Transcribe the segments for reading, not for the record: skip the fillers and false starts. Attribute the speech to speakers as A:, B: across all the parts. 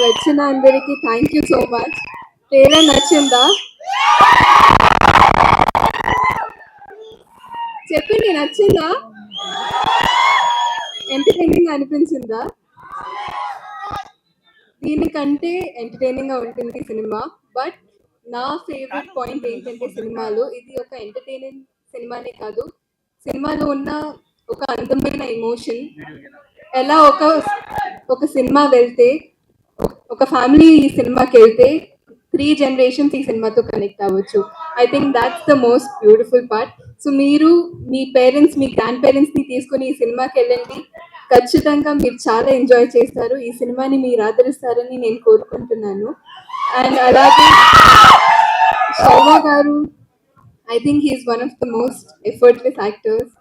A: వచ్చిన అందరికీ thank you so much. Trailer నచ్చిందా? చెప్పండి, నచ్చిందా? ఎంటర్టైనింగ్ అనిపించిందా? దీనికంటే ఎంటర్టైనింగ్ గా ఉంటుంది సినిమా. బట్ నా ఫేవరెట్ పాయింట్ ఏంటంటే సినిమాలో ఇది ఒక ఎంటర్టైనింగ్ సినిమానే కాదు, సినిమాలో ఉన్న ఒక అందమైన ఎమోషన్. ఎలా ఒక సినిమా వెళ్తే, ఒక ఫ్యామిలీ ఈ సినిమాకి వెళ్తే 3 generations ఈ సినిమాతో కనెక్ట్ అవ్వచ్చు. I think that's the most beautiful part. So మీరు మీ పేరెంట్స్, మీ గ్రాండ్ పేరెంట్స్ని తీసుకొని ఈ సినిమాకి వెళ్ళండి. ఖచ్చితంగా మీరు చాలా ఎంజాయ్ చేస్తారు. ఈ సినిమాని మీరు ఆదరిస్తారని నేను కోరుకుంటున్నాను. అండ్ అలాగే Sharma garu, I think he's one of the most effortless actors.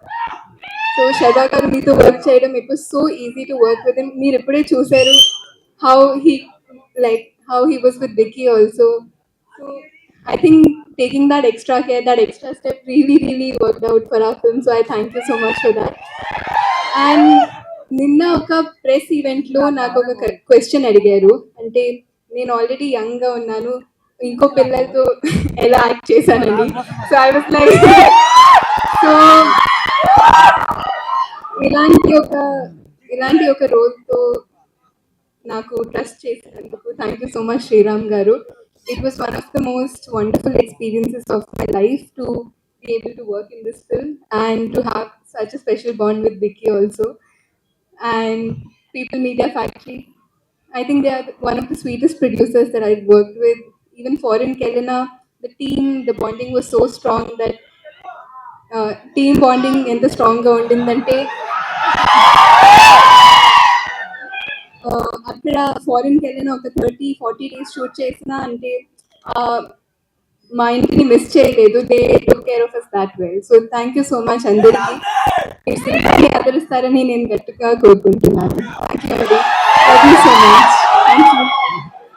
A: So Sharma garu మీతో వర్క్ చేయడం, it was so easy to work with him. మీరు ఎప్పుడే చూసారు how he how he was with Vicky also. So I think taking that extra care, that extra step really worked out for our film. So I thank you so much for that. And నిన్న ఒక press ఈవెంట్లో నాకు ఒక question అడిగారు. అంటే నేను already యంగ్గా ఉన్నాను, ఇంకో పిల్లలతో ఎలా యాక్ట్ చేశానండి. So I was like, so ఇలాంటి ఒక రోల్తో నాకు ట్రస్ట్ చేసినందుకు thank you so much Sriram garu. It was one of the most wonderful experiences of my life to be able to work in this film and to have such a special bond with Vicky also. And People Media Factory, I think they are one of the sweetest producers that I've worked with. Even Foreign Kelena, the team, the bonding was so strong that team bonding ఎంత స్ట్రాంగ్గా ఉండిందంటే అక్కడ ఫారిన్కి వెళ్ళిన ఒక 30-40 days shoot చేసిన అంటే మా ఇంటిని miss చేయలేదు. They take care of us that well. So thank you so much అందరికీ. మీరు సినిమాని ఆదరిస్తారని నేను గట్టిగా కోరుకుంటున్నాను. థ్యాంక్ యూ అండి. Love you so much.